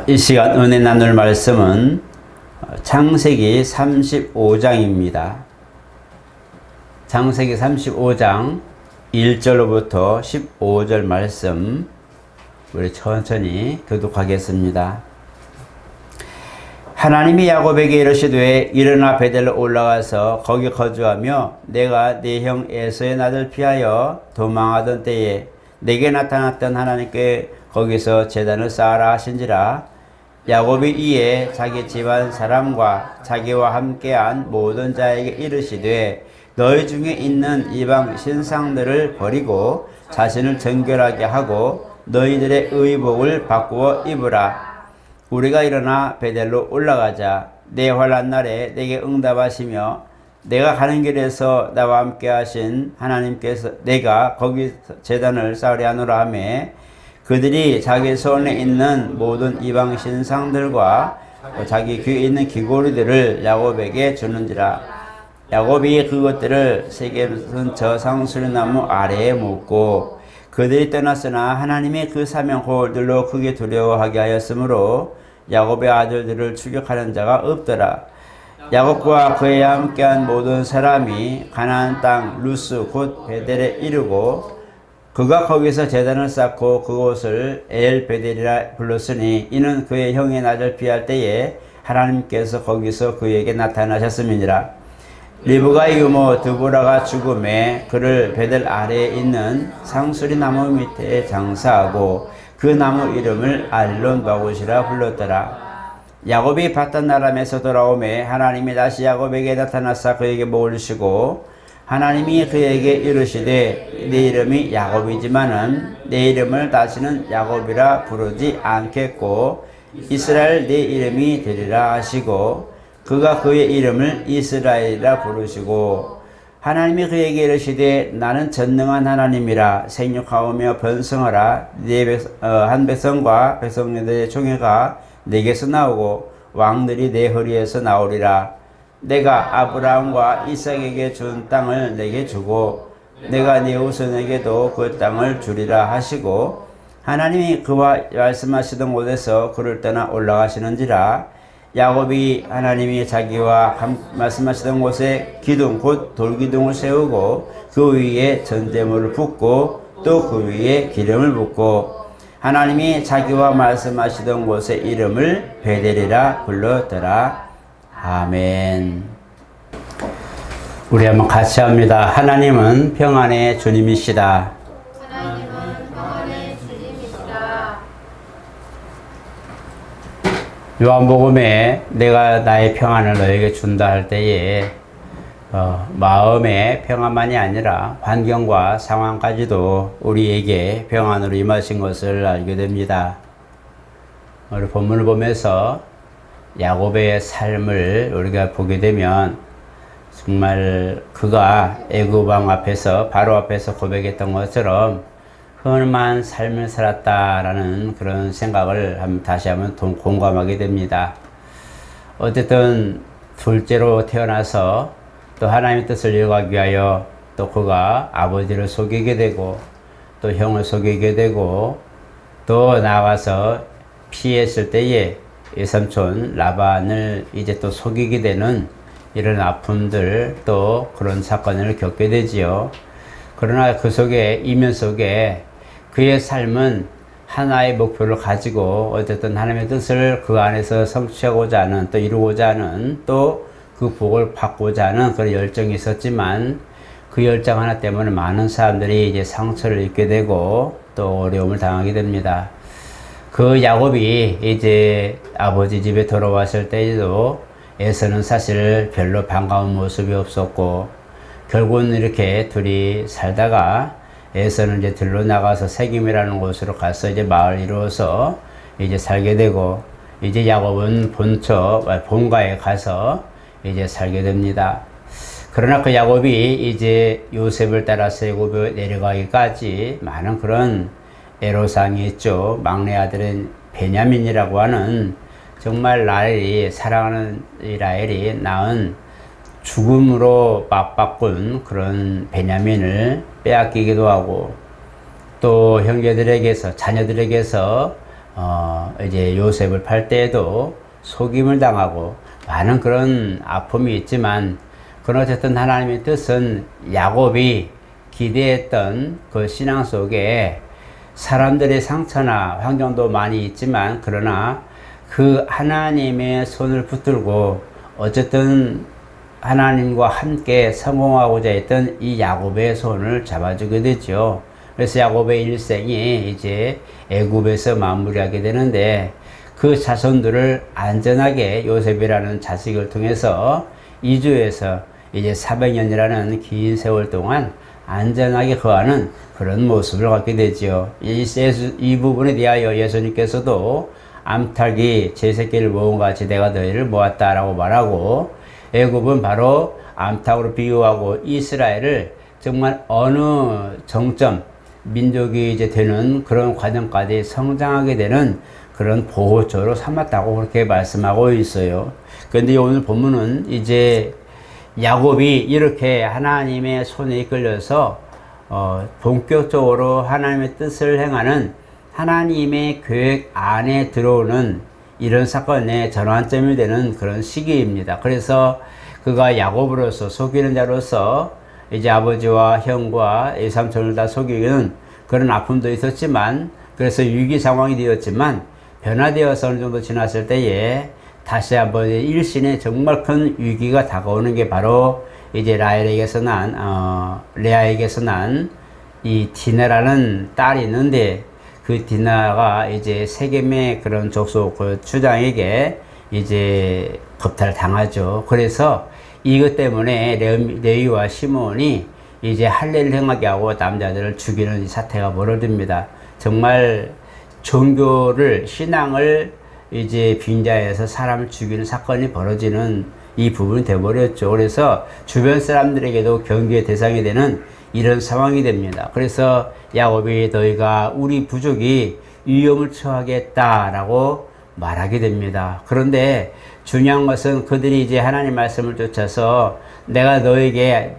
이 시간 은혜 나눌 말씀은 창세기 35장입니다. 창세기 35장 1절로부터 15절 말씀 우리 천천히 교독하겠습니다. 하나님이 야곱에게 이르시되 일어나 베델로 올라가서 거기 거주하며 내가 네 형 에서의 날을 피하여 도망하던 때에 내게 나타났던 하나님께 거기서 제단을 쌓아라 하신지라. 야곱이 이에 자기 집안 사람과 자기와 함께한 모든 자에게 이르시되 너희 중에 있는 이방 신상들을 버리고 자신을 정결하게 하고 너희들의 의복을 바꾸어 입으라. 우리가 일어나 베델로 올라가자. 내 환난 날에 내게 응답하시며 내가 가는 길에서 나와 함께 하신 하나님께서 내가 거기 제단을 쌓으려 하노라 하매 그들이 자기 손에 있는 모든 이방 신상들과 자기 귀에 있는 귀고리들을 야곱에게 주는지라. 야곱이 그것들을 세겜 저 상수리나무 아래에 묻고 그들이 떠났으나 하나님이 그 사명홀들로 크게 두려워하게 하였으므로 야곱의 아들들을 추격하는 자가 없더라. 야곱과 그에 함께한 모든 사람이 가나안 땅 루스 곧 베델에 이르고 그가 거기서 제단을 쌓고 그곳을 엘 베델이라 불렀으니 이는 그의 형의 낮을 피할 때에 하나님께서 거기서 그에게 나타나셨음이니라. 리브가의 유모 드보라가 죽음에 그를 베델 아래에 있는 상수리 나무 밑에 장사하고 그 나무 이름을 알론 바굿이라 불렀더라. 야곱이 바단 아람에서 돌아오매 하나님이 다시 야곱에게 나타나사 그에게 목을 주시고 하나님이 그에게 이르시되 네 이름이 야곱이지만은 내 이름을 다시는 야곱이라 부르지 않겠고 이스라엘 네 이름이 되리라 하시고 그가 그의 이름을 이스라엘이라 부르시고 하나님이 그에게 이르시되 나는 전능한 하나님이라 생육하오며 번성하라. 한 백성과 백성들의 총회가 내게서 나오고 왕들이 내 허리에서 나오리라. 내가 아브라함과 이삭에게 준 땅을 내게 주고 내가 네 후손에게도 그 땅을 주리라 하시고 하나님이 그와 말씀하시던 곳에서 그를 떠나 올라가시는지라. 야곱이 하나님이 자기와 말씀하시던 곳에 기둥 곧 돌기둥을 세우고 그 위에 전제물을 붓고 또 그 위에 기름을 붓고 하나님이 자기와 말씀하시던 곳의 이름을 베델이라 불렀더라. 아멘. 우리 한번 같이 합니다. 하나님은 평안의 주님이시다. 하나님은 평안의 주님이시다. 요한복음에 내가 나의 평안을 너에게 준다 할 때에 마음의 평안만이 아니라 환경과 상황까지도 우리에게 평안으로 임하신 것을 알게 됩니다. 우리 본문을 보면서 야곱의 삶을 우리가 보게 되면 정말 그가 애굽 왕 앞에서 바로 앞에서 고백했던 것처럼 험한 삶을 살았다라는 그런 생각을 다시 한번 공감하게 됩니다. 어쨌든 둘째로 태어나서 또 하나님의 뜻을 이루기 위하여 또 그가 아버지를 속이게 되고 또 형을 속이게 되고 또 나가서 피했을 때에 외삼촌 라반을 이제 또 속이게 되는 이런 아픔들 또 그런 사건을 겪게 되지요. 그러나 그 속에 이면 속에 그의 삶은 하나의 목표를 가지고 어쨌든 하나님의 뜻을 그 안에서 성취하고자 하는 또 이루고자 하는 또 그 복을 받고자 하는 그런 열정이 있었지만 그 열정 하나 때문에 많은 사람들이 이제 상처를 입게 되고 또 어려움을 당하게 됩니다. 그 야곱이 이제 아버지 집에 돌아왔을 때에도 에서는 사실 별로 반가운 모습이 없었고 결국은 이렇게 둘이 살다가 에서는 이제 들로 나가서 세겜이라는 곳으로 가서 이제 마을 이루어서 이제 살게 되고 이제 야곱은 본가에 가서 이제 살게 됩니다. 그러나 그 야곱이 이제 요셉을 따라서 애굽에 내려가기까지 많은 그런 애로사항이 있죠. 막내 아들은 베냐민이라고 하는 정말 사랑하는 라헬이 낳은 죽음으로 맞바꾼 그런 베냐민을 빼앗기기도 하고 또 형제들에게서 자녀들에게서 이제 요셉을 팔 때에도 속임을 당하고 많은 그런 아픔이 있지만, 그건 어쨌든 하나님의 뜻은 야곱이 기대했던 그 신앙 속에 사람들의 상처나 환경도 많이 있지만, 그러나 그 하나님의 손을 붙들고 어쨌든 하나님과 함께 성공하고자 했던 이 야곱의 손을 잡아주게 되죠. 그래서 야곱의 일생이 이제 애굽에서 마무리하게 되는데, 그 자손들을 안전하게 요셉이라는 자식을 통해서 이주해서 이제 400년이라는 긴 세월 동안 안전하게 거하는 그런 모습을 갖게 되죠. 이 부분에 대하여 예수님께서도 암탉이 제 새끼를 모은 같이 내가 너희를 모았다라고 말하고, 애굽은 바로 암탉으로 비유하고 이스라엘을 정말 어느 정점, 민족이 이제 되는 그런 과정까지 성장하게 되는 그런 보호처로 삼았다고 그렇게 말씀하고 있어요. 그런데 오늘 본문은 이제 야곱이 이렇게 하나님의 손에 이끌려서 본격적으로 하나님의 뜻을 행하는 하나님의 계획 안에 들어오는 이런 사건의 전환점이 되는 그런 시기입니다. 그래서 그가 야곱으로서, 속이는 자로서 이제 아버지와 형과 외삼촌을 다 속이는 그런 아픔도 있었지만, 그래서 위기 상황이 되었지만 변화되어서 어느 정도 지났을 때에 다시 한번 일신의 정말 큰 위기가 다가오는 게 바로 이제 레아에게서 난 이 디나라는 딸이 있는데, 그 디나가 이제 세겜의 그런 족속 그 주장에게 이제 겁탈을 당하죠. 그래서 이것 때문에 레위와 시몬이 이제 할례를 행하게 하고 남자들을 죽이는 이 사태가 벌어집니다. 정말 종교를, 신앙을 이제 빙자해서 사람을 죽이는 사건이 벌어지는 이 부분이 되어버렸죠. 그래서 주변 사람들에게도 경계의 대상이 되는 이런 상황이 됩니다. 그래서 야곱이 너희가 우리 부족이 위험을 처하겠다라고 말하게 됩니다. 그런데 중요한 것은 그들이 이제 하나님 말씀을 쫓아서 내가 너에게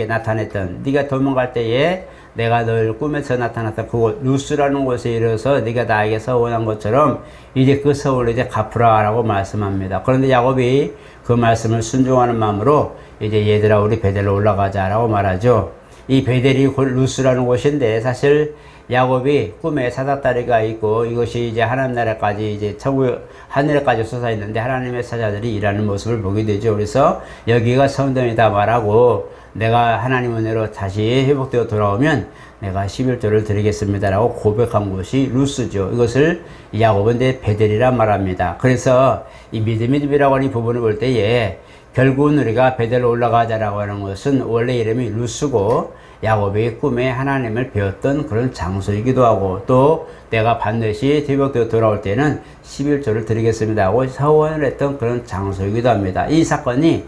나타냈던, 네가 도망갈 때에 내가 너를 꿈에서 나타났던 그곳 루스라는 곳에 이르러서 네가 나에게 서원한 것처럼 이제 그 서원을 이제 갚으라라고 말씀합니다. 그런데 야곱이 그 말씀을 순종하는 마음으로 이제 얘들아 우리 베델로 올라가자라고 말하죠. 이 베델이 루스라는 곳인데, 사실 야곱이 꿈에 사닥다리가 있고 이것이 이제 하나님 나라까지 이제 천국 하늘에까지 솟아 있는데 하나님의 사자들이 일하는 모습을 보게 되죠. 그래서 여기가 성전이다 말하고, 내가 하나님 은혜로 다시 회복되어 돌아오면 내가 11조를 드리겠습니다라고 고백한 곳이 루스죠. 이것을 야곱은 베델이라 말합니다. 그래서 이 믿음의 집이라고 하는 이 부분을 볼 때에 결국은 우리가 베델로 올라가자라고 하는 것은 원래 이름이 루스고, 야곱이 꿈에 하나님을 배웠던 그런 장소이기도 하고, 또 내가 반드시 회복되어 돌아올 때는 11조를 드리겠습니다 하고 서원을 했던 그런 장소이기도 합니다. 이 사건이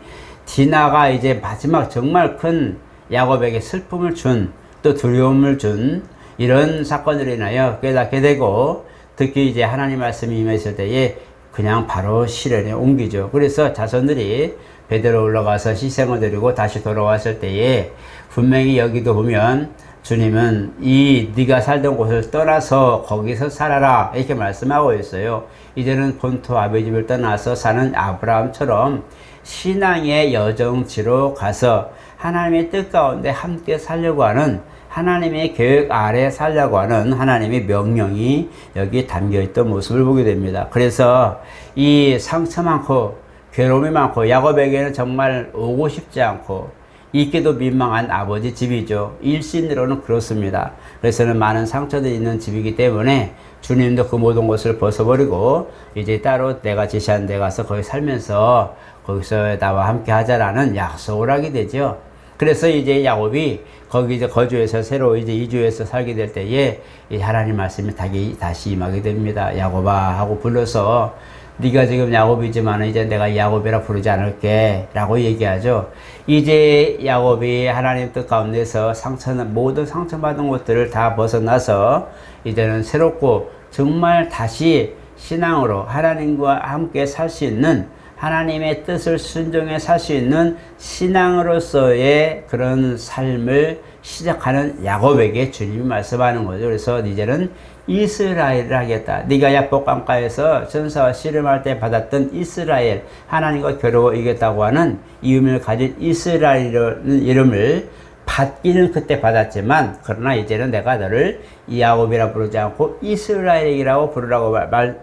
디나가 이제 마지막 정말 큰 야곱에게 슬픔을 준, 또 두려움을 준 이런 사건으로 인하여 깨닫게 되고, 특히 이제 하나님 말씀이 임했을 때에 그냥 바로 실현에 옮기죠. 그래서 자손들이 베델로 올라가서 희생을 드리고 다시 돌아왔을 때에 분명히 여기도 보면 주님은 네가 살던 곳을 떠나서 거기서 살아라 이렇게 말씀하고 있어요. 이제는 본토 아버지 집을 떠나서 사는 아브라함처럼 신앙의 여정지로 가서 하나님의 뜻 가운데 함께 살려고 하는, 하나님의 계획 아래 살려고 하는 하나님의 명령이 여기 담겨있던 모습을 보게 됩니다. 그래서 이 상처 많고 괴로움이 많고 야곱에게는 정말 오고 싶지 않고 있기도 민망한 아버지 집이죠. 일신으로는 그렇습니다. 그래서는 많은 상처들이 있는 집이기 때문에 주님도 그 모든 것을 벗어버리고 이제 따로 내가 지시한 데 가서 거기 살면서 거기서 나와 함께 하자라는 약속을 하게 되죠. 그래서 이제 야곱이 거기 이제 거주해서 새로 이제 이주해서 살게 될 때에 이 하나님 말씀이 다시 임하게 됩니다. 야곱아 하고 불러서 네가 지금 야곱이지만 이제 내가 야곱이라 부르지 않을게 라고 얘기하죠. 이제 야곱이 하나님 뜻 가운데서 모든 상처받은 것들을 다 벗어나서 이제는 새롭고 정말 다시 신앙으로 하나님과 함께 살 수 있는 하나님의 뜻을 순종해 살 수 있는 신앙으로서의 그런 삶을 시작하는 야곱에게 주님이 말씀하는 거죠. 그래서 이제는 이스라엘을 하겠다. 네가 야복 강가에서 전사와 씨름할 때 받았던 이스라엘, 하나님과 겨루어 이겼다고 하는 이 의미를 가진 이스라엘이라는 이름을 받기는 그때 받았지만, 그러나 이제는 내가 너를 야곱이라 부르지 않고 이스라엘이라고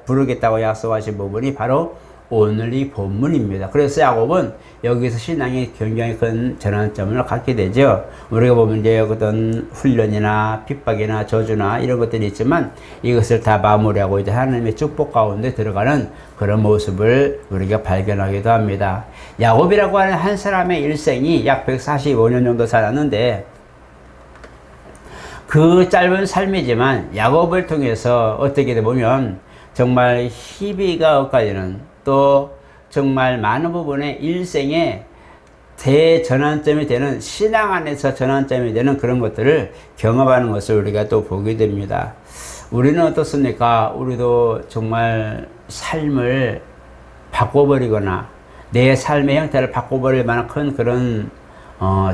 부르겠다고 약속하신 부분이 바로 오늘 이 본문입니다. 그래서 야곱은 여기서 신앙이 굉장히 큰 전환점을 갖게 되죠. 우리가 보면 이제 어떤 훈련이나 핍박이나 저주나 이런 것들이 있지만 이것을 다 마무리하고 이제 하나님의 축복 가운데 들어가는 그런 모습을 우리가 발견하기도 합니다. 야곱이라고 하는 한 사람의 일생이 약 145년 정도 살았는데, 그 짧은 삶이지만 야곱을 통해서 어떻게 보면 정말 희비가 엇갈리는, 또 정말 많은 부분의 일생의 대전환점이 되는, 신앙 안에서 전환점이 되는 그런 것들을 경험하는 것을 우리가 또 보게 됩니다. 우리는 어떻습니까? 우리도 정말 삶을 바꿔버리거나 내 삶의 형태를 바꿔버릴 만한 큰 그런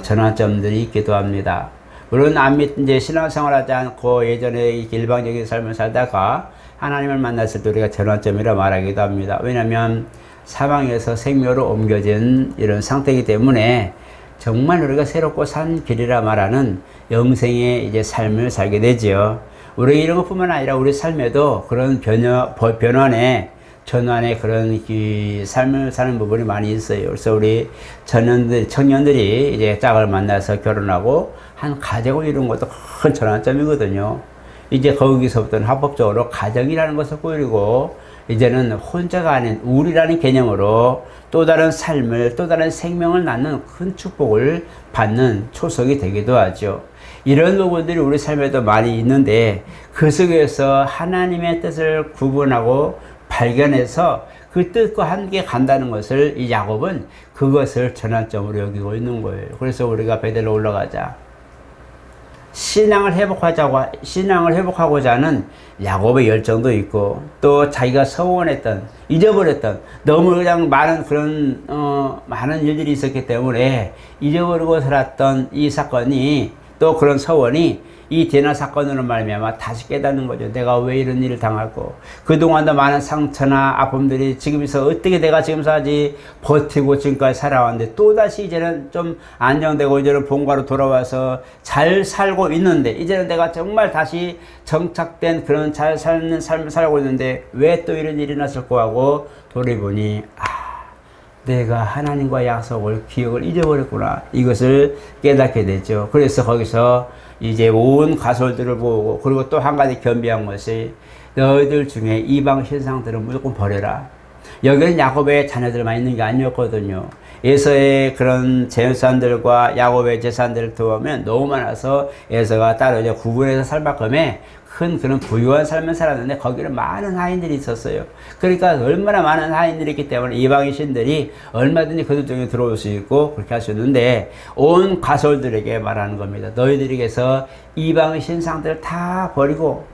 전환점들이 있기도 합니다. 물론 이제 신앙생활 하지 않고 예전에 일방적인 삶을 살다가 하나님을 만났을 때 우리가 전환점이라 말하기도 합니다. 왜냐하면 사망에서 생명으로 옮겨진 이런 상태이기 때문에 정말 우리가 새롭고 산 길이라 말하는 영생의 이제 삶을 살게 되지요. 우리 이런 것뿐만 아니라 우리 삶에도 그런 변환의 전환의 그런 삶을 사는 부분이 많이 있어요. 그래서 우리 청년들이 이제 짝을 만나서 결혼하고 한 가정을 이루는 것도 큰 전환점이거든요. 이제 거기서부터는 합법적으로 가정이라는 것을 꾸리고 이제는 혼자가 아닌 우리라는 개념으로 또 다른 삶을, 또 다른 생명을 낳는 큰 축복을 받는 초석이 되기도 하죠. 이런 부분들이 우리 삶에도 많이 있는데, 그 속에서 하나님의 뜻을 구분하고 발견해서 그 뜻과 함께 간다는 것을 이 야곱은 그것을 전환점으로 여기고 있는 거예요. 그래서 우리가 베델로 올라가자, 신앙을 회복하고자 하는 야곱의 열정도 있고, 또 자기가 서원했던, 잊어버렸던, 너무 그냥 많은 그런 많은 일들이 있었기 때문에 잊어버리고 살았던 이 사건이, 또 그런 서원이 이 디나 사건으로 말미암아 다시 깨닫는 거죠. 내가 왜 이런 일을 당하고, 그동안도 많은 상처나 아픔들이 지금에서 어떻게 내가 지금 사지 버티고 지금까지 살아왔는데, 또다시 이제는 좀 안정되고 이제는 본가로 돌아와서 잘 살고 있는데, 이제는 내가 정말 다시 정착된 그런 잘 사는 삶을 살고 있는데 왜 또 이런 일이 났을까 하고 돌아보니, 내가 하나님과 약속을, 기억을 잊어버렸구나, 이것을 깨닫게 되죠. 그래서 거기서 이제 온 가솔들을 보고, 그리고 또 한 가지 겸비한 것이, 너희들 중에 이방 신상들은 무조건 버려라. 여기는 야곱의 자녀들만 있는 게 아니었거든요. 에서의 그런 제사들과 야곱의 제사들을 두면 너무 많아서 에서가 따로 이제 구분해서 살 만큼의 큰 그런 부유한 삶을 살았는데, 거기는 많은 하인들이 있었어요. 그러니까 얼마나 많은 하인들이 있기 때문에 이방인 신들이 얼마든지 그들 중에 들어올 수 있고 그렇게 할 수 있는데, 온 가솔들에게 말하는 겁니다. 너희들에게서 이방인 신상들을 다 버리고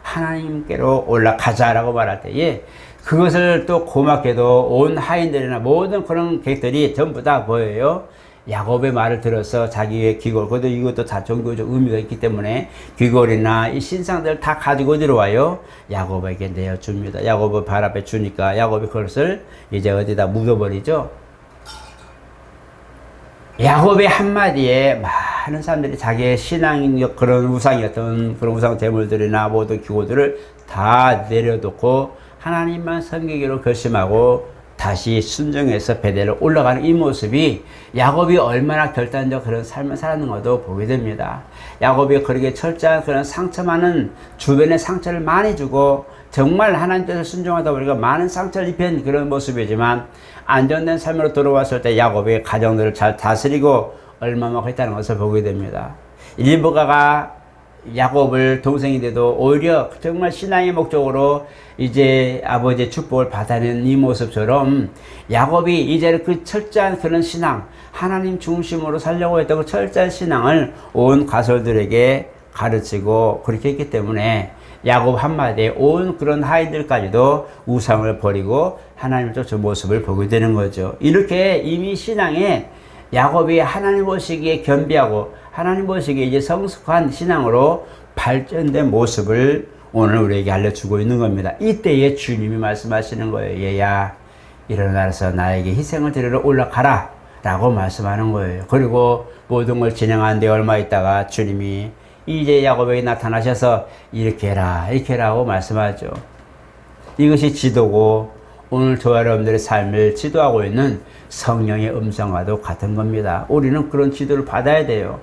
하나님께로 올라가자라고 말할 때에, 그것을 또 고맙게도 온 하인들이나 모든 그런 객들이 전부 다 보여요. 야곱의 말을 들어서 자기의 귀골, 그것도 이것도 다 종교적 의미가 있기 때문에 귀골이나 이 신상들을 다 가지고 들어와요. 야곱에게 내어줍니다. 야곱을 발 앞에 주니까 야곱이 그것을 이제 어디다 묻어버리죠. 야곱의 한마디에 많은 사람들이 자기의 신앙적 그런 우상이었던 그런 우상 제물들이나 모든 기고들을 다 내려놓고 하나님만 섬기기로 결심하고 다시 순종해서 베델로 올라가는 이 모습이, 야곱이 얼마나 결단적 그런 삶을 살았는 것도 보게 됩니다. 야곱이 그렇게 철저한 그런 상처 많은, 주변에 상처를 많이 주고 정말 하나님 뜻을 순종하다 보니까 많은 상처를 입힌 그런 모습이지만, 안정된 삶으로 돌아왔을 때 야곱이 가정들을 잘 다스리고 얼마만큼 했다는 것을 보게 됩니다. 일부가가 야곱을 동생인데도 오히려 정말 신앙의 목적으로 이제 아버지의 축복을 받아낸 이 모습처럼, 야곱이 이제는 그 철저한 그런 신앙, 하나님 중심으로 살려고 했던 그 철저한 신앙을 온 가솔들에게 가르치고 그렇게 했기 때문에 야곱 한마디에 온 그런 하인들까지도 우상을 버리고 하나님을 쫓은 모습을 보게 되는 거죠. 이렇게 이미 신앙에 야곱이 하나님 보시기에 겸비하고 하나님 보시기에 이제 성숙한 신앙으로 발전된 모습을 오늘 우리에게 알려주고 있는 겁니다. 이때에 주님이 말씀하시는 거예요. 얘야, 일어나서 나에게 희생을 드리러 올라가라 라고 말씀하는 거예요. 그리고 모든 걸 진행하는데 얼마 있다가 주님이 이제 야곱에게 나타나셔서 이렇게 해라 이렇게 해라고 말씀하죠. 이것이 지도고 오늘 저와 여러분들의 삶을 지도하고 있는 성령의 음성과도 같은 겁니다. 우리는 그런 지도를 받아야 돼요.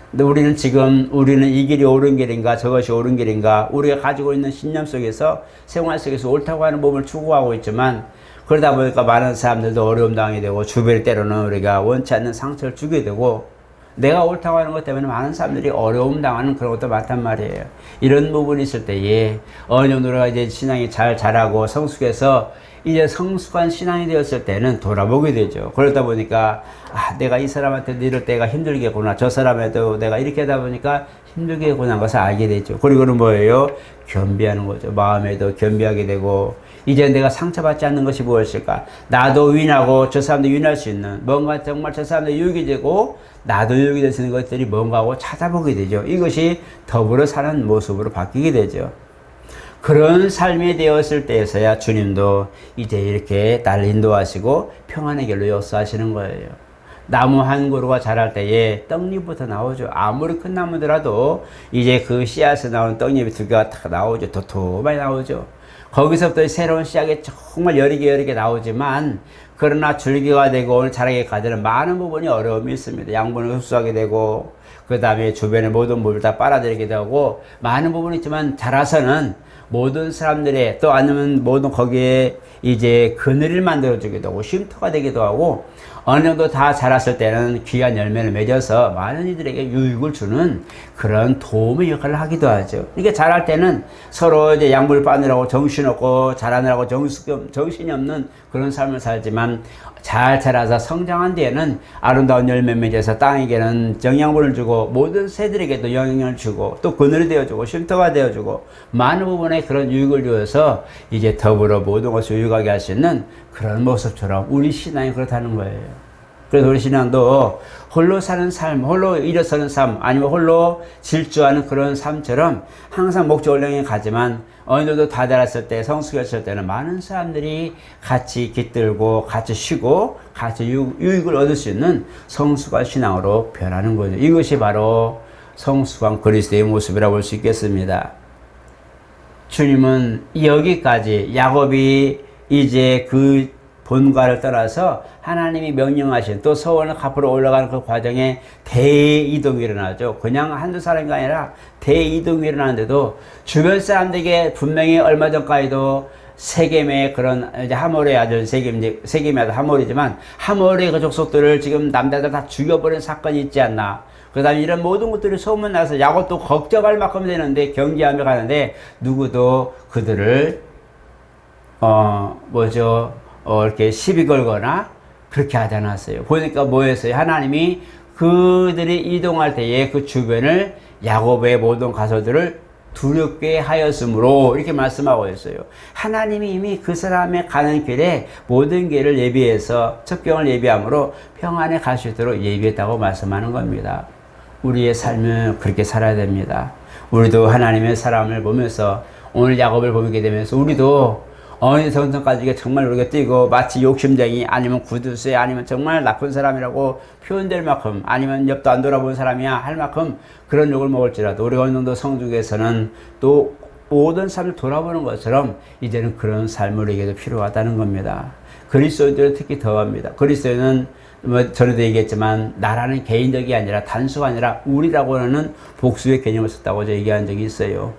근데 우리는 이 길이 옳은 길인가 저것이 옳은 길인가 우리가 가지고 있는 신념 속에서 생활 속에서 옳다고 하는 몸을 추구하고 있지만 그러다 보니까 많은 사람들도 어려움 당하게 되고 주변 때로는 우리가 원치 않는 상처를 주게 되고 내가 옳다고 하는 것 때문에 많은 사람들이 어려움 당하는 그런 것도 많단 말이에요. 이런 부분이 있을 때에 어느 정도 이제 신앙이 잘 자라고 성숙해서 이제 성숙한 신앙이 되었을 때는 돌아보게 되죠. 그러다 보니까 내가 이 사람한테도 이럴 때가 힘들겠구나. 저 사람한테도 내가 이렇게 하다 보니까 힘들겠구나 하는 것을 알게 되죠. 그리고는 뭐예요? 겸비하는 거죠. 마음에도 겸비하게 되고 이제 내가 상처받지 않는 것이 무엇일까? 나도 위인하고 저 사람도 위인할 수 있는 뭔가 정말 저 사람도 유익이 되고 나도 유익이 될 수 있는 것들이 뭔가 하고 찾아보게 되죠. 이것이 더불어 사는 모습으로 바뀌게 되죠. 그런 삶이 되었을 때에서야 주님도 이제 이렇게 나를 인도하시고 평안의 길로 역사하시는 거예요. 나무 한 그루가 자랄 때에 떡잎부터 나오죠. 아무리 큰 나무더라도 이제 그 씨앗에서 나온 떡잎이 두 개가 딱 나오죠. 도톰하게 나오죠. 거기서부터 새로운 씨앗이 정말 여러 개 나오지만 그러나 줄기가 되고 오늘 자라게 가지는 많은 부분이 어려움이 있습니다. 양분을 흡수하게 되고 그 다음에 주변의 모든 물을 다 빨아들이게 되고 많은 부분이 있지만 자라서는 모든 사람들의 또 아니면 모든 거기에 이제 그늘을 만들어주기도 하고 쉼터가 되기도 하고 어느 정도 다 자랐을 때는 귀한 열매를 맺어서 많은 이들에게 유익을 주는 그런 도움의 역할을 하기도 하죠. 이게 자랄 때는 서로 이제 양분을 빠느라고 정신없고 자라느라고 정신이 없는 그런 삶을 살지만 잘 자라서 성장한 뒤에는 아름다운 열매 맺어서 땅에게는 영양분을 주고 모든 새들에게도 영향을 주고 또 그늘이 되어주고 쉼터가 되어주고 많은 부분에 그런 유익을 주어서 이제 더불어 모든 것을 유익하게 할 수 있는 그런 모습처럼 우리 신앙이 그렇다는 거예요. 그래서 우리 신앙도 홀로 사는 삶, 홀로 일어서는 삶, 아니면 홀로 질주하는 그런 삶처럼 항상 목적을 향해 가지만 어느 정도 다 자랐을 때, 성숙했을 때는 많은 사람들이 같이 깃들고, 같이 쉬고, 같이 유익을 얻을 수 있는 성숙한 신앙으로 변하는 거죠. 이것이 바로 성숙한 그리스도의 모습이라고 볼 수 있겠습니다. 주님은 여기까지 야곱이 이제 그 본가를 떠나서 하나님이 명령하신 또 서원을 갚으러 올라가는 그 과정에 대이동이 일어나죠. 그냥 한두 사람이 아니라 대이동이 일어나는데도 주변 사람들에게 분명히 얼마 전까지도 세겜의 그런 이제 하몰의 아들 세겜의 아들 하몰이지만 하몰의 그 족속들을 지금 남자들 다 죽여버린 사건이 있지 않나. 그 다음에 이런 모든 것들이 소문나서 야곱도 걱정할 만큼 되는데 경계하며 가는데 누구도 그들을 이렇게 시비 걸거나 그렇게 하지 않았어요. 보니까 뭐였어요? 하나님이 그들이 이동할 때에 그 주변을 야곱의 모든 가소들을 두렵게 하였으므로 이렇게 말씀하고 있어요. 하나님이 이미 그 사람의 가는 길에 모든 길을 예비해서 첩경을 예비함으로 평안에 갈 수 있도록 예비했다고 말씀하는 겁니다. 우리의 삶은 그렇게 살아야 됩니다. 우리도 하나님의 사람을 보면서 오늘 야곱을 보게 되면서 우리도 어느 정도까지 정말 우리가 뛰고 마치 욕심쟁이 아니면 구두쇠 아니면 정말 나쁜 사람이라고 표현될 만큼 아니면 옆도 안 돌아본 사람이야 할 만큼 그런 욕을 먹을지라도 우리가 어느 정도 성중에서는 또 모든 삶을 돌아보는 것처럼 이제는 그런 삶을 우리에게도 필요하다는 겁니다. 그리스도인들은 특히 더합니다. 그리스도인은 전에도 얘기했지만 나라는 개인적이 아니라 단수가 아니라 우리라고 하는 복수의 개념을 썼다고 제가 얘기한 적이 있어요.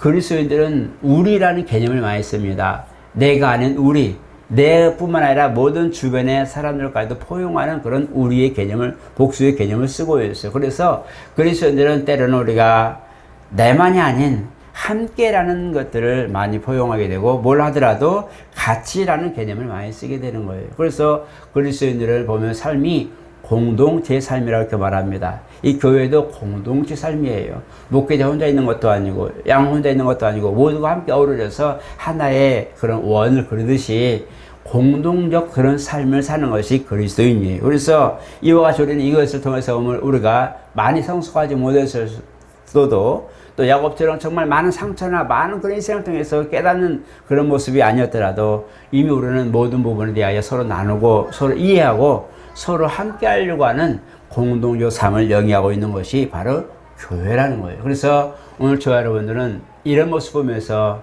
그리스도인들은 우리라는 개념을 많이 씁니다. 내가 아닌 우리, 내뿐만 아니라 모든 주변의 사람들까지도 포용하는 그런 우리의 개념을, 복수의 개념을 쓰고 있어요. 그래서 그리스도인들은 때로는 우리가 내만이 아닌 함께라는 것들을 많이 포용하게 되고 뭘 하더라도 같이라는 개념을 많이 쓰게 되는 거예요. 그래서 그리스도인들을 보면 삶이 공동체 삶이라고 이렇게 말합니다. 이 교회도 공동체 삶이에요. 목회자 혼자 있는 것도 아니고 양 혼자 있는 것도 아니고 모두가 함께 어우러져서 하나의 그런 원을 그리듯이 공동적 그런 삶을 사는 것이 그리스도인이에요. 그래서 이와 같이 우리는 이것을 통해서 우리가 많이 성숙하지 못했어도 또 야곱처럼 정말 많은 상처나 많은 그런 인생을 통해서 깨닫는 그런 모습이 아니었더라도 이미 우리는 모든 부분에 대하여 서로 나누고 서로 이해하고 서로 함께 하려고 하는 공동적 삶을 영위하고 있는 것이 바로 교회라는 거예요. 그래서 오늘 저와 여러분들은 이런 모습 보면서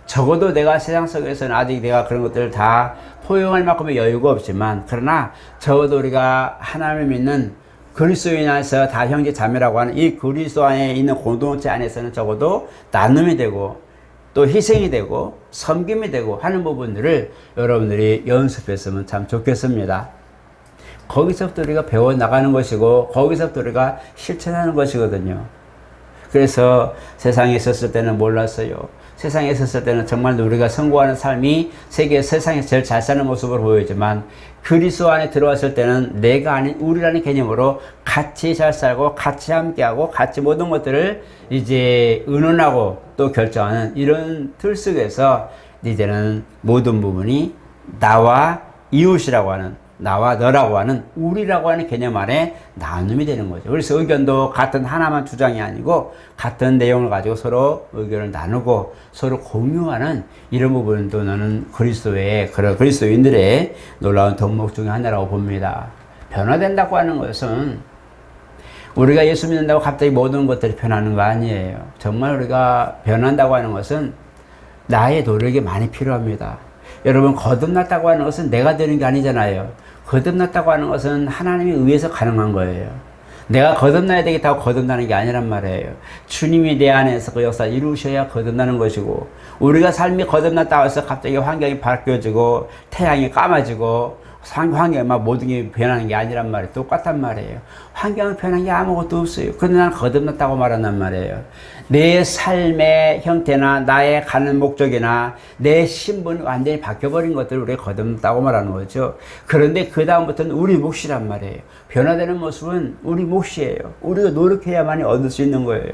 적어도 내가 세상 속에서는 아직 내가 그런 것들을 다 포용할 만큼의 여유가 없지만 그러나 적어도 우리가 하나님을 믿는 그리스도인 안에서 다 형제 자매라고 하는 이 그리스도 안에 있는 공동체 안에서는 적어도 나눔이 되고 또 희생이 되고 섬김이 되고 하는 부분들을 여러분들이 연습했으면 참 좋겠습니다. 거기서부터 우리가 배워나가는 것이고 거기서부터 우리가 실천하는 것이거든요. 그래서 세상에 있었을 때는 몰랐어요. 세상에 있었을 때는 정말 우리가 성공하는 삶이 세상에서 제일 잘 사는 모습으로 보이지만 그리스도 안에 들어왔을 때는 내가 아닌 우리라는 개념으로 같이 잘 살고 같이 함께하고 같이 모든 것들을 이제 의논하고 또 결정하는 이런 틀 속에서 이제는 모든 부분이 나와 이웃이라고 하는 나와 너라고 하는 우리라고 하는 개념 안에 나눔이 되는 거죠. 그래서 의견도 같은 하나만 주장이 아니고 같은 내용을 가지고 서로 의견을 나누고 서로 공유하는 이런 부분도 나는 그리스도의 그런 그리스도인들의 놀라운 덕목 중에 하나라고 봅니다. 변화된다고 하는 것은 우리가 예수 믿는다고 갑자기 모든 것들이 변하는 거 아니에요. 정말 우리가 변한다고 하는 것은 나의 노력이 많이 필요합니다. 여러분 거듭났다고 하는 것은 내가 되는 게 아니잖아요. 거듭났다고 하는 것은 하나님에 의해서 가능한 거예요. 내가 거듭나야 되겠다고 거듭나는 게 아니란 말이에요. 주님이 내 안에서 그 역사를 이루셔야 거듭나는 것이고 우리가 삶이 거듭났다고 해서 갑자기 환경이 바뀌어지고 태양이 까마지고 환경에 막 모든 게 변하는 게 아니란 말이에요. 똑같단 말이에요. 환경은 변한 게 아무것도 없어요. 그런데 나는 거듭났다고 말한단 말이에요. 내 삶의 형태나 나의 가는 목적이나 내 신분이 완전히 바뀌어버린 것들을 우리가 거듭났다고 말하는 거죠. 그런데 그 다음부터는 우리 몫이란 말이에요. 변화되는 모습은 우리 몫이에요. 우리가 노력해야만이 얻을 수 있는 거예요.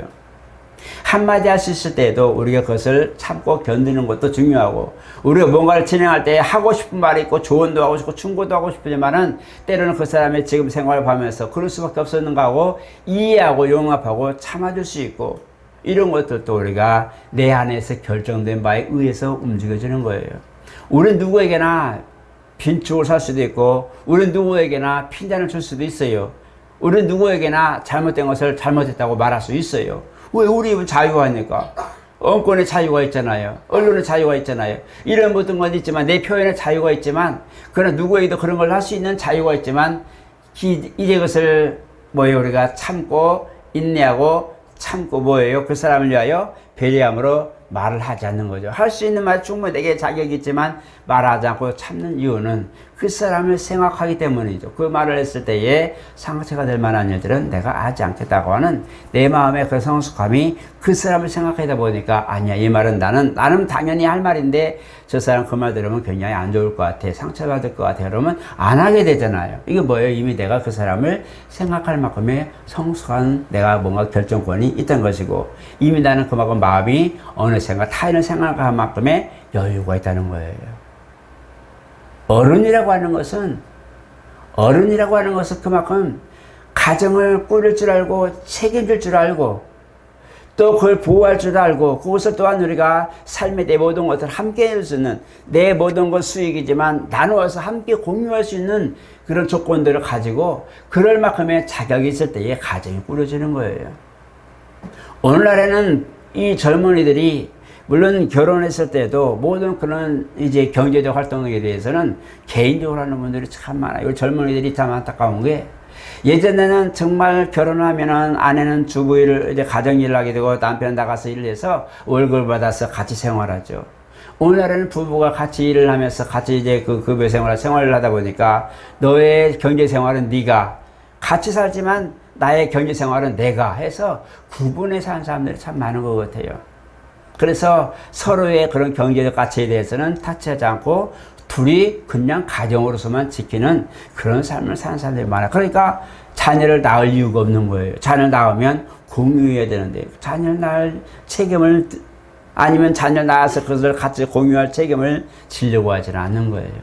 한마디 할 수 있을 때에도 우리가 그것을 참고 견디는 것도 중요하고 우리가 뭔가를 진행할 때 하고 싶은 말이 있고 조언도 하고 싶고 충고도 하고 싶지만은 때로는 그 사람의 지금 생활을 보면서 그럴 수밖에 없었는가 하고 이해하고 용납하고 참아줄 수 있고 이런 것들도 우리가 내 안에서 결정된 바에 의해서 움직여지는 거예요. 우리는 누구에게나 빈축을 살 수도 있고 우리는 누구에게나 핀잔을 줄 수도 있어요. 우리는 누구에게나 잘못된 것을 잘못했다고 말할 수 있어요. 왜 우리 입은 자유가 있니까? 언권의 자유가 있잖아요. 언론의 자유가 있잖아요. 이런 모든 건 있지만 내 표현의 자유가 있지만 그러나 누구에게도 그런 걸 할 수 있는 자유가 있지만 이제 그것을 뭐예요? 우리가 참고 인내하고 참고 뭐예요? 그 사람을 위하여 배려함으로 말을 하지 않는 거죠. 할 수 있는 말 충분히 내게 자격이 있지만 말하지 않고 참는 이유는 그 사람을 생각하기 때문이죠. 그 말을 했을 때에 상처가 될 만한 일들은 내가 하지 않겠다고 하는 내 마음의 그 성숙함이 그 사람을 생각하다 보니까 아니야 이 말은 나는 당연히 할 말인데 저 사람 그 말 들으면 굉장히 안 좋을 것 같아 상처받을 것 같아 그러면 안 하게 되잖아요. 이게 뭐예요? 이미 내가 그 사람을 생각할 만큼의 성숙한 내가 뭔가 결정권이 있던 것이고 이미 나는 그만큼 마음이 어느 생각 타인을 생각할 만큼의 여유가 있다는 거예요. 어른이라고 하는 것은 그만큼 가정을 꾸릴 줄 알고 책임질 줄 알고 또 그걸 보호할 줄 알고 그것을 또한 우리가 삶의 내 모든 것을 함께 할 수 있는 내 모든 것 수익이지만 나누어서 함께 공유할 수 있는 그런 조건들을 가지고 그럴 만큼의 자격이 있을 때에 가정이 꾸려지는 거예요. 오늘날에는 이 젊은이들이 물론 결혼했을 때도 모든 그런 이제 경제적 활동에 대해서는 개인적으로 하는 분들이 참 많아요. 젊은이들이 참 안타까운 게 예전에는 정말 결혼하면은 아내는 주부일을 이제 가정일을 하게 되고 남편 나가서 일을 해서 월급을 받아서 같이 생활하죠. 오늘날에는 부부가 같이 일을 하면서 같이 이제 그 급여 생활을 하다 보니까 너의 경제 생활은 네가 같이 살지만 나의 경제 생활은 내가 해서 구분해 사는 사람들이 참 많은 것 같아요. 그래서 서로의 그런 경제적 가치에 대해서는 타치하지 않고 둘이 그냥 가정으로서만 지키는 그런 삶을 사는 사람들이 많아요. 그러니까 자녀를 낳을 이유가 없는 거예요. 자녀를 낳으면 공유해야 되는데 자녀를 낳을 책임을 아니면 자녀를 낳아서 그것을 같이 공유할 책임을 지려고 하지는 않는 거예요.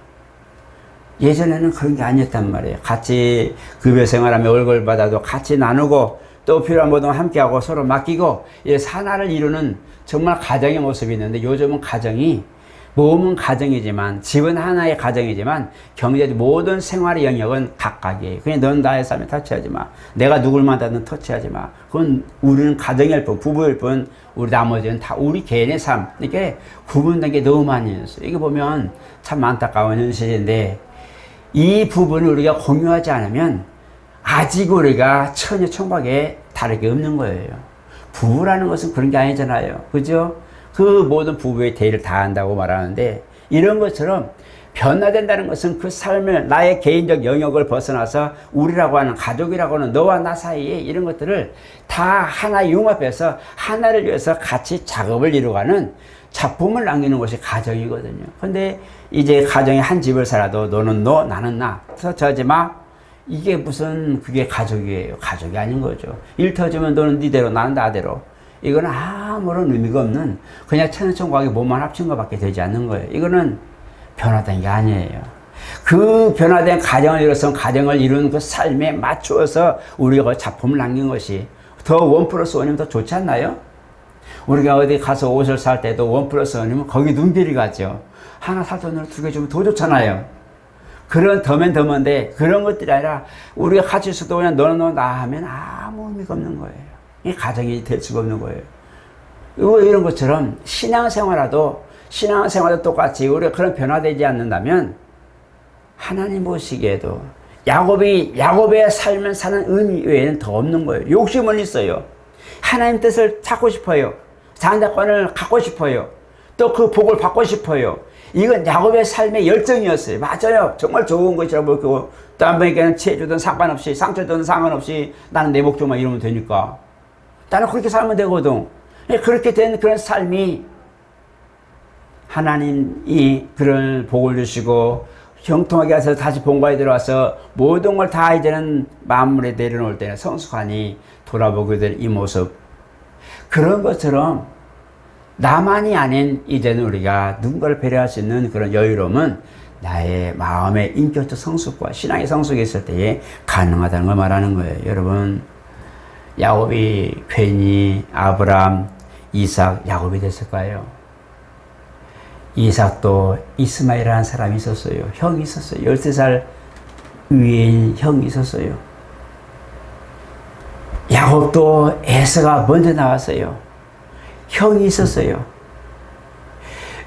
예전에는 그런 게 아니었단 말이에요. 같이 급여 생활하며 월급을 받아도 같이 나누고 또 필요한 모든 걸 함께하고 서로 맡기고 하나를 이루는 정말 가정의 모습이 있는데 요즘은 가정이 몸은 가정이지만 집은 하나의 가정이지만 경제적 모든 생활의 영역은 각각이에요. 그냥 넌 나의 삶에 터치하지 마. 내가 누굴 만나든 터치하지 마. 그건 우리는 가정일 뿐, 부부일 뿐, 우리 나머지는 다 우리 개인의 삶. 이렇게 구분된 게 너무 많이 있어요. 이거 보면 참 안타까운 현실인데 이 부분을 우리가 공유하지 않으면 아직 우리가 처녀 청박에 다를 게 없는 거예요. 부부라는 것은 그런 게 아니잖아요. 그죠? 그 모든 부부의 대의를 다 한다고 말하는데 이런 것처럼 변화된다는 것은 그 삶을 나의 개인적 영역을 벗어나서 우리라고 하는 가족이라고 하는 너와 나 사이에 이런 것들을 다 하나 융합해서 하나를 위해서 같이 작업을 이루어가는 작품을 남기는 것이 가정이거든요. 근데 이제 가정에 한 집을 살아도 너는 너 나는 나 터치하지 마. 이게 무슨 그게 가족이에요. 가족이 아닌 거죠. 일 터지면 너는 니대로 나는 나대로. 이거는 아무런 의미가 없는 그냥 천연청각의 몸만 합친 것밖에 되지 않는 거예요. 이거는 변화된 게 아니에요. 그 변화된 가정을 이뤄서 가정을 이룬 그 삶에 맞추어서 우리가 그 작품을 남긴 것이 더 1+1이면 더 좋지 않나요? 우리가 어디 가서 옷을 살 때도 1+1이면 거기 눈길이 가죠. 하나 살 돈으로 2개 주면 더 좋잖아요. 그런 더면 더먼데 그런 것들이 아니라 우리가 같이 있어도 그냥 너는 너 나 하면 아무 의미가 없는 거예요. 이 가정이 될 수가 없는 거예요. 이런 것처럼 신앙생활도 똑같이 우리가 그런 변화되지 않는다면 하나님 보시기에도 야곱의 삶을 사는 의미 외에는 더 없는 거예요. 욕심은 있어요. 하나님 뜻을 찾고 싶어요. 장자권을 갖고 싶어요. 또 그 복을 받고 싶어요. 이건 야곱의 삶의 열정이었어요. 맞아요. 정말 좋은 것이라고 보고 다른 분에게는 체주든 상관없이 상처든 상관없이 나는 내 목적만 이루면 되니까 나는 그렇게 살면 되거든. 그렇게 된 그런 삶이 하나님이 그런 복을 주시고 형통하게 해서 다시 본가에 들어와서 모든 걸 다 이제는 만물에 내려놓을 때는 성숙하니 돌아보게 될 이 모습 그런 것처럼 나만이 아닌 이제는 우리가 누군가를 배려할 수 있는 그런 여유로움은 나의 마음의 인격적 성숙과 신앙의 성숙이 있을 때에 가능하다는 걸 말하는 거예요. 여러분 야곱이 괜히 아브람, 이삭, 야곱이 됐을까요? 이삭도 이스마엘이라는 사람이 있었어요. 형이 있었어요. 13살 위인 형이 있었어요. 야곱도 에서가 먼저 나왔어요. 형이 있었어요.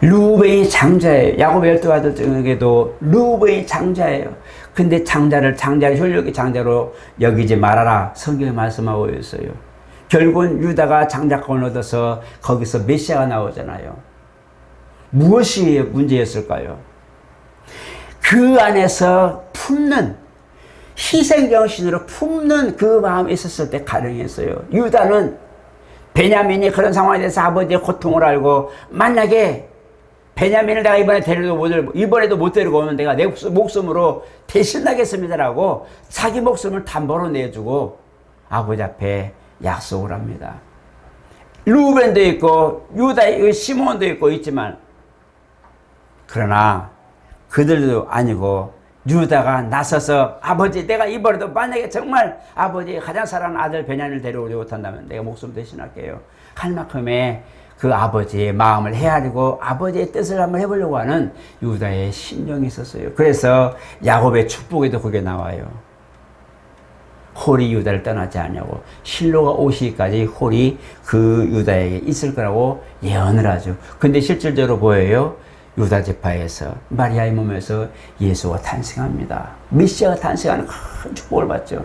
루벤이 장자예요. 야곱의 12아들 중에도 루벤이 장자예요. 근데 장자를 효력의 장자로 여기지 말아라. 성경에 말씀하고 있어요. 결국은 유다가 장자권을 얻어서 거기서 메시아가 나오잖아요. 무엇이 문제였을까요? 그 안에서 품는 희생정신으로 품는 그 마음이 있었을 때 가능했어요. 유다는 베냐민이 그런 상황에 대해서 아버지의 고통을 알고 만약에 베냐민을 내가 이번에도 못 데리고 오면 내가 내 목숨으로 대신하겠습니다라고 자기 목숨을 담보로 내주고 아버지 앞에 약속을 합니다. 루벤도 있고 유다 시몬도 있지만 그러나 그들도 아니고 유다가 나서서 아버지 내가 이번에도 만약에 정말 아버지 가장 사랑하는 아들 베냐민을 데려오지 못한다면 내가 목숨 대신할게요 할 만큼의 그 아버지의 마음을 헤아리고 아버지의 뜻을 한번 해보려고 하는 유다의 심정이 있었어요. 그래서 야곱의 축복에도 그게 나와요. 홀이 유다를 떠나지 않냐고 실로가 오시기까지 홀이 그 유다에게 있을 거라고 예언을 하죠. 근데 실질적으로 보여요. 유다 지파에서 마리아의 몸에서 예수가 탄생합니다. 메시아가 탄생하는 큰 축복을 받죠.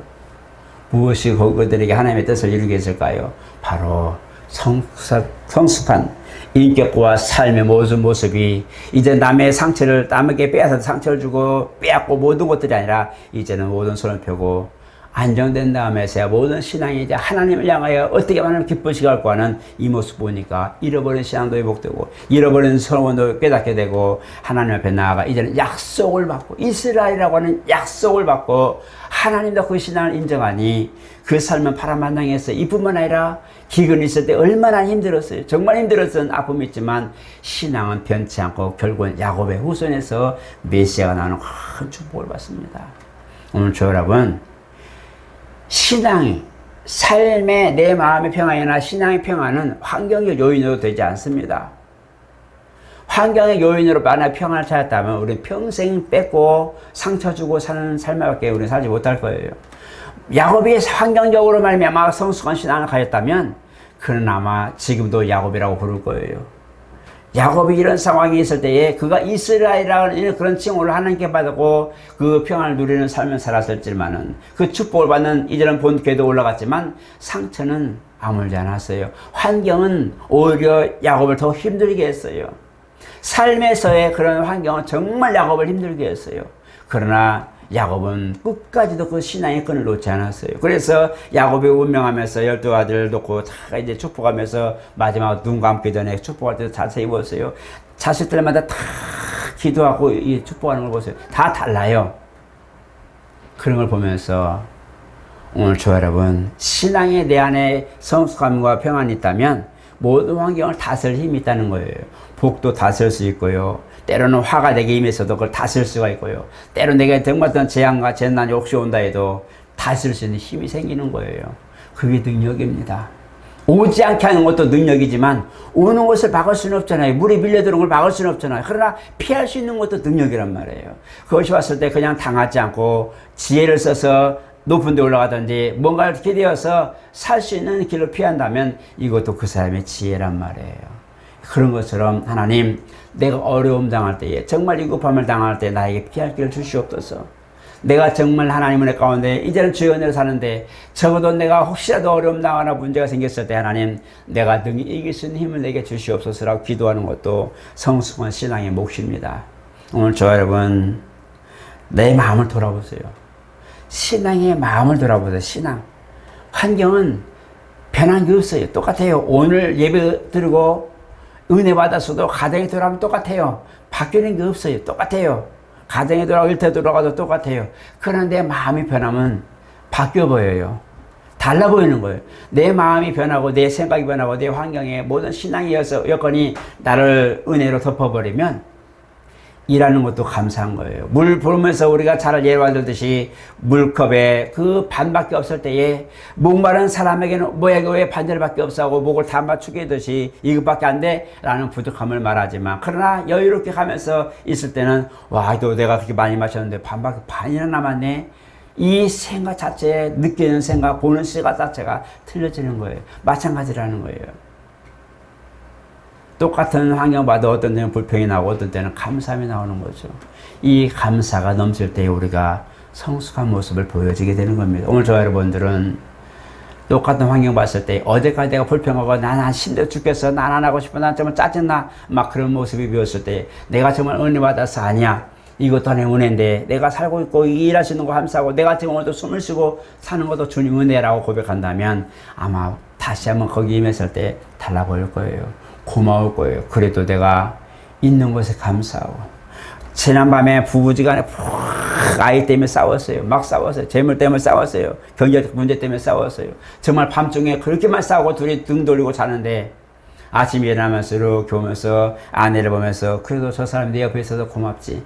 무엇이 그들에게 하나님의 뜻을 이루게 했을까요? 바로 성숙한 인격과 삶의 모든 모습이 이제 남에게 빼앗아서 상처를 주고 빼앗고 모든 것들이 아니라 이제는 모든 손을 펴고 안정된 다음에서야 모든 신앙이 이제 하나님을 향하여 어떻게 하면 기쁘시게 할고 하는 이 모습 보니까 잃어버린 신앙도 회복되고 잃어버린 소원도 깨닫게 되고 하나님 앞에 나아가 이제는 약속을 받고 이스라엘이라고 하는 약속을 받고 하나님도 그 신앙을 인정하니 그 삶은 파란만장했어요. 이뿐만 아니라 기근이 있을 때 얼마나 힘들었어요. 정말 힘들었던 아픔이 있지만 신앙은 변치 않고 결국은 야곱의 후손에서 메시아가 나오는 큰 축복을 받습니다. 오늘 저 여러분 신앙이 삶의 내 마음의 평안이나 신앙의 평안은 환경의 요인으로 되지 않습니다. 환경의 요인으로 만약 평안을 찾았다면 우리는 평생 뺏고 상처 주고 사는 삶밖에 우리는 살지 못할 거예요. 야곱이 환경적으로 말미암아 성숙한 신앙을 가졌다면 그는 아마 지금도 야곱이라고 부를 거예요. 야곱이 이런 상황이 있을 때에 그가 이스라엘이라는 그런 칭호를 하나님께 받고 그 평안을 누리는 삶을 살았을지만은 그 축복을 받는 이제는 본 궤도 올라갔지만 상처는 아물지 않았어요. 환경은 오히려 야곱을 더 힘들게 했어요. 삶에서의 그런 환경은 정말 야곱을 힘들게 했어요. 그러나 야곱은 끝까지도 그 신앙의 끈을 놓지 않았어요. 그래서 야곱이 운명하면서 12아들을 놓고 다 이제 축복하면서 마지막 눈 감기 전에 축복할 때도 자세히 보세요. 자식들마다 다 기도하고 이 축복하는 걸 보세요. 다 달라요. 그런 걸 보면서 오늘 저 여러분 신앙이 내 안에 성숙함과 평안이 있다면 모든 환경을 다스릴 힘이 있다는 거예요. 복도 다스릴 수 있고요. 때로는 화가 내게 임해서도 그걸 다스릴 수가 있고요. 때로 내게 정말 어떤 재앙과 재난이 혹시 온다 해도 다스릴 수 있는 힘이 생기는 거예요. 그게 능력입니다. 오지 않게 하는 것도 능력이지만 오는 것을 막을 수는 없잖아요. 물이 밀려드는 걸 막을 수는 없잖아요. 그러나 피할 수 있는 것도 능력이란 말이에요. 그것이 왔을 때 그냥 당하지 않고 지혜를 써서 높은 데 올라가든지 뭔가를 기대어서 살 수 있는 길로 피한다면 이것도 그 사람의 지혜란 말이에요. 그런 것처럼 하나님 내가 어려움 당할 때에 정말 위급함을 당할 때 나에게 피할 길을 주시옵소서. 내가 정말 하나님 은혜 가운데 이제는 주의 은혜로 사는데 적어도 내가 혹시라도 어려움 당하거나 문제가 생겼을 때 하나님 내가 능히 이길 수 있는 힘을 내게 주시옵소서라고 기도하는 것도 성숙한 신앙의 몫입니다. 오늘 저 여러분 내 마음을 돌아보세요. 신앙의 마음을 돌아보세요. 신앙. 환경은 변한 게 없어요. 똑같아요. 오늘 예배 드리고 은혜 받았어도 가정에 돌아가면 똑같아요. 바뀌는 게 없어요. 똑같아요. 가정에 돌아가고 일터에 돌아가도 똑같아요. 그런데 마음이 변하면 바뀌어 보여요. 달라 보이는 거예요. 내 마음이 변하고 내 생각이 변하고 내 환경에 모든 신앙의 여건이 나를 은혜로 덮어버리면 일하는 것도 감사한 거예요. 물 부으면서 우리가 잘 예를 들듯이 물컵에 그 반밖에 없을 때에 목마른 사람에게는 뭐야 왜 반절밖에 없어하고 목을 다 맞추게 하듯이 이것밖에 안 돼? 라는 부족함을 말하지만 그러나 여유롭게 가면서 있을 때는 와 또 내가 그렇게 많이 마셨는데 반이나 남았네. 이 생각 자체에 느끼는 생각 보는 시각 자체가 틀려지는 거예요. 마찬가지라는 거예요. 똑같은 환경 봐도 어떤 때는 불평이 나오고 어떤 때는 감사함이 나오는 거죠. 이 감사가 넘칠 때 우리가 성숙한 모습을 보여지게 되는 겁니다. 오늘 저 여러분들은 똑같은 환경 봤을 때 어제까지 내가 불평하고 난 힘들어 죽겠어. 난 안 하고 싶어. 난 정말 짜증나. 막 그런 모습이 보였을 때 내가 정말 은혜 받아서 아니야. 이것도 하나의 은혜인데 내가 살고 있고 일할 수 있는 거 감사하고 내가 지금 오늘도 숨을 쉬고 사는 것도 주님 은혜라고 고백한다면 아마 다시 한번 거기 임했을 때 달라 보일 거예요. 고마울 거예요. 그래도 내가 있는 것에 감사하고. 지난밤에 부부지간에 아이 때문에 싸웠어요. 막 싸웠어요. 재물 때문에 싸웠어요. 경제적 문제 때문에 싸웠어요. 정말 밤중에 그렇게만 싸우고 둘이 등 돌리고 자는데 아침에 일어나면서 이렇게 오면서 아내를 보면서 그래도 저 사람이 내 옆에 있어서 고맙지.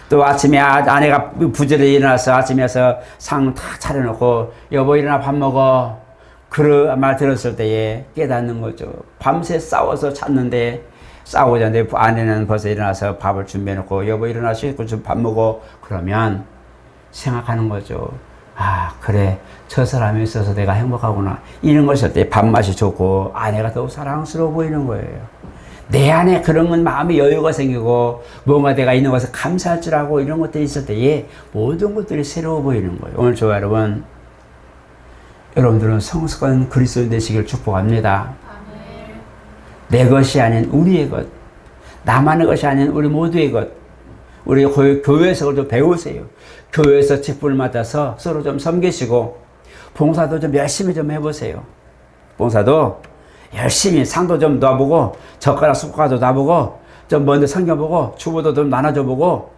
또 아침에 아내가 부지런히 일어나서 아침에 와서 상 다 차려놓고 여보 일어나 밥 먹어. 그런 말 들었을 때에 깨닫는 거죠. 밤새 싸워서 잤는데 싸우고 잤는데 아내는 벌써 일어나서 밥을 준비해놓고 여보 일어나시고 좀 밥 먹어. 그러면 생각하는 거죠. 아 그래 저 사람이 있어서 내가 행복하구나. 이런 것일 때 밥맛이 좋고 아내가 더욱 사랑스러워 보이는 거예요. 내 안에 그런 건 마음의 여유가 생기고 뭔가 내가 있는 것을 감사할 줄 알고 이런 것들이 있을 때에 모든 것들이 새로워 보이는 거예요. 오늘 저 여러분 여러분들은 성숙한 그리스도인 되시길 축복합니다. 내 것이 아닌 우리의 것, 나만의 것이 아닌 우리 모두의 것, 우리 교회에서 좀 배우세요. 교회에서 직분을 맡아서 서로 좀 섬기시고 봉사도 좀 열심히 좀 해보세요. 봉사도 열심히 상도 좀 놔보고 젓가락 숟가락도 놔보고 좀 먼저 섬겨보고 주보도 좀 나눠줘보고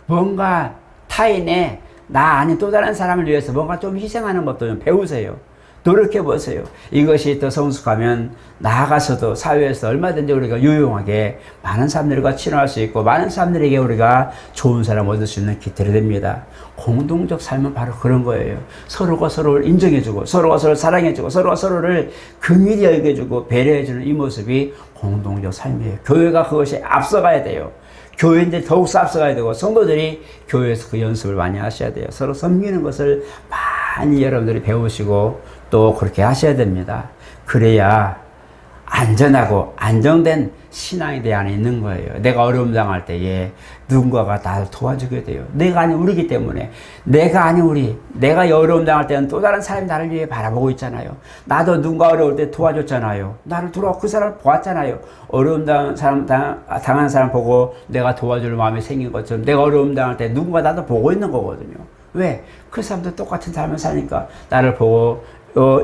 뭔가 타인의 나 아닌 또 다른 사람을 위해서 뭔가 좀 희생하는 것도 좀 배우세요. 노력해보세요. 이것이 더 성숙하면 나아가서도 사회에서 얼마든지 우리가 유용하게 많은 사람들과 친화할 수 있고 많은 사람들에게 우리가 좋은 사람 얻을 수 있는 기틀이 됩니다. 공동적 삶은 바로 그런 거예요. 서로가 서로를 인정해주고 서로가 서로를 사랑해주고 서로가 서로를 긍휼히 여겨주고 배려해주는 이 모습이 공동적 삶이에요. 교회가 그것이 앞서가야 돼요. 교회인들 더욱서 앞서가야 되고 성도들이 교회에서 그 연습을 많이 하셔야 돼요. 서로 섬기는 것을 많이 여러분들이 배우시고 또 그렇게 하셔야 됩니다. 그래야 안전하고 안정된 신앙이 내 안에 있는 거예요. 내가 어려움 당할 때에 누군가가 나를 도와주게 돼요. 내가 아닌 우리기 때문에 내가 아닌 우리 내가 어려움 당할 때는 또 다른 사람이 나를 위해 바라보고 있잖아요. 나도 누군가 어려울 때 도와줬잖아요. 나를 돌아와 그 사람을 보았잖아요. 어려움 당한 사람 보고 내가 도와줄 마음이 생긴 것처럼 내가 어려움 당할 때 누군가 나도 보고 있는 거거든요. 왜? 그 사람도 똑같은 삶을 사니까 나를 보고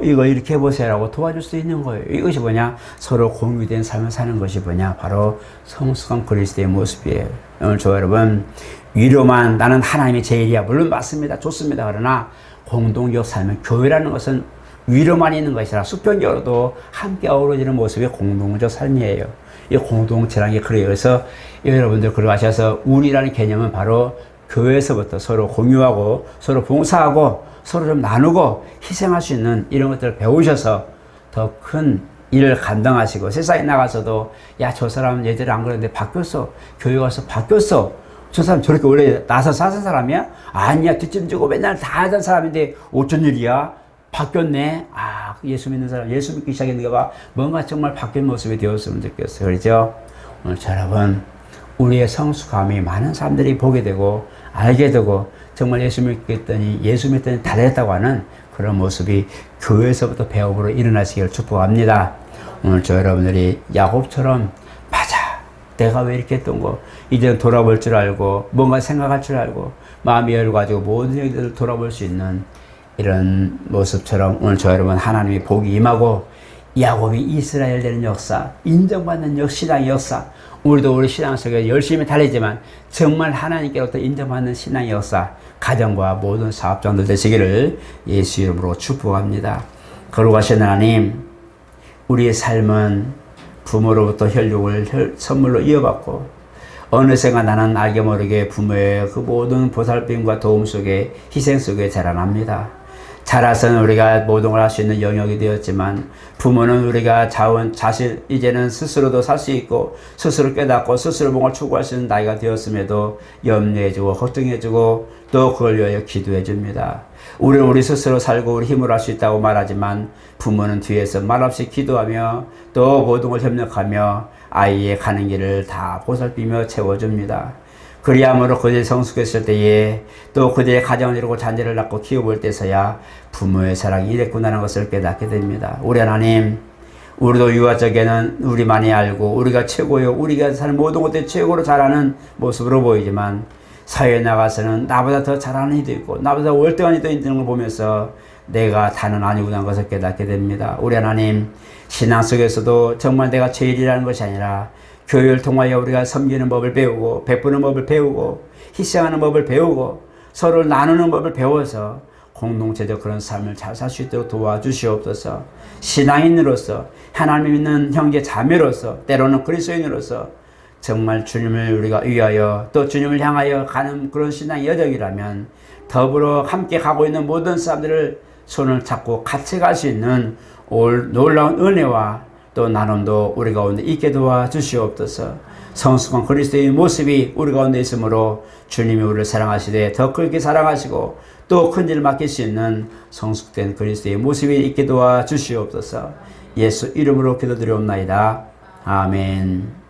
이거 이렇게 해보세요라고 도와줄 수 있는 거예요. 이것이 뭐냐? 서로 공유된 삶을 사는 것이 뭐냐? 바로 성숙한 그리스도의 모습이에요. 오늘 저 여러분 위로만 나는 하나님이 제일이야. 물론 맞습니다. 좋습니다. 그러나 공동적 삶은 교회라는 것은 위로만 있는 것이 아니라 수평적으로도 함께 어우러지는 모습이 공동적 삶이에요. 이 공동체라는 게 그래요. 그래서 여러분들 그러고 하셔서 우리라는 개념은 바로 교회에서부터 서로 공유하고 서로 봉사하고 서로 좀 나누고 희생할 수 있는 이런 것들을 배우셔서 더 큰 일을 감당하시고 세상에 나가서도 야, 저 사람 예전에 안 그랬는데 바뀌었어. 교회 가서 바뀌었어. 저 사람 저렇게 원래 나서 사는 사람이야? 아니야. 뒷짐지고 맨날 다 하던 사람인데 어쩐 일이야? 바뀌었네. 아, 예수 믿는 사람 예수 믿기 시작했는가 봐. 뭔가 정말 바뀐 모습이 되었으면 좋겠어요. 그렇죠? 오늘 여러분 우리의 성숙함이 많은 사람들이 보게 되고 알게 되고 정말 예수 믿더니 달했다고 하는 그런 모습이 교회에서부터 배움으로 일어나시기를 축복합니다. 오늘 저 여러분들이 야곱처럼 맞아 내가 왜 이렇게 했던 거 이제 돌아볼 줄 알고 뭔가 생각할 줄 알고 마음이 열가지고 모든 일들을 돌아볼 수 있는 이런 모습처럼 오늘 저 여러분 하나님이 복이 임하고 야곱이 이스라엘 되는 역사 인정받는 신앙의 역사 우리도 우리 신앙 속에 열심히 달리지만 정말 하나님께로부터 인정받는 신앙의 역사 가정과 모든 사업장들 되시기를 예수 이름으로 축복합니다. 거룩하신 하나님 우리의 삶은 부모로부터 혈육을 선물로 이어받고 어느새가 나는 알게 모르게 부모의 그 모든 보살핌과 도움 속에 희생 속에 자라납니다. 자라서는 우리가 모든 걸 할 수 있는 영역이 되었지만 부모는 우리가 자신 이제는 스스로도 살 수 있고 스스로 깨닫고 스스로 뭔가 추구할 수 있는 나이가 되었음에도 염려해주고 걱정해주고 또 그걸 위하여 기도해줍니다. 우리는 우리 스스로 살고 우리 힘으로 할 수 있다고 말하지만 부모는 뒤에서 말없이 기도하며 또 모든 걸 협력하며 아이의 가는 길을 다 보살피며 채워줍니다. 그리함으로 그들이 성숙했을 때에 또 그들의 가정을 이루고 자녀를 낳고 키워볼 때서야 부모의 사랑이 이랬구나라는 것을 깨닫게 됩니다. 우리 하나님 우리도 유아적에는 우리만이 알고 우리가 최고요 우리가 사는 모든 것들 최고로 잘하는 모습으로 보이지만 사회에 나가서는 나보다 더 잘하는 이도 있고 나보다 월등한 이도 있는 걸 보면서 내가 다는 아니구나 하는 것을 깨닫게 됩니다. 우리 하나님 신앙 속에서도 정말 내가 제일이라는 것이 아니라 교회를 통하여 우리가 섬기는 법을 배우고 베푸는 법을 배우고 희생하는 법을 배우고 서로를 나누는 법을 배워서 공동체적 그런 삶을 잘 살 수 있도록 도와주시옵소서. 신앙인으로서 하나님 믿는 형제 자매로서 때로는 그리스도인으로서 정말 주님을 우리가 위하여 또 주님을 향하여 가는 그런 신앙의 여정이라면 더불어 함께 가고 있는 모든 사람들을 손을 잡고 같이 갈 수 있는 놀라운 은혜와 또 나눔도 우리 가운데 있게 도와주시옵소서. 성숙한 그리스도의 모습이 우리 가운데 있으므로 주님이 우리를 사랑하시되 더 크게 사랑하시고 또 큰 일을 맡길 수 있는 성숙된 그리스도의 모습이 있게 도와주시옵소서. 예수 이름으로 기도드리옵나이다. 아멘.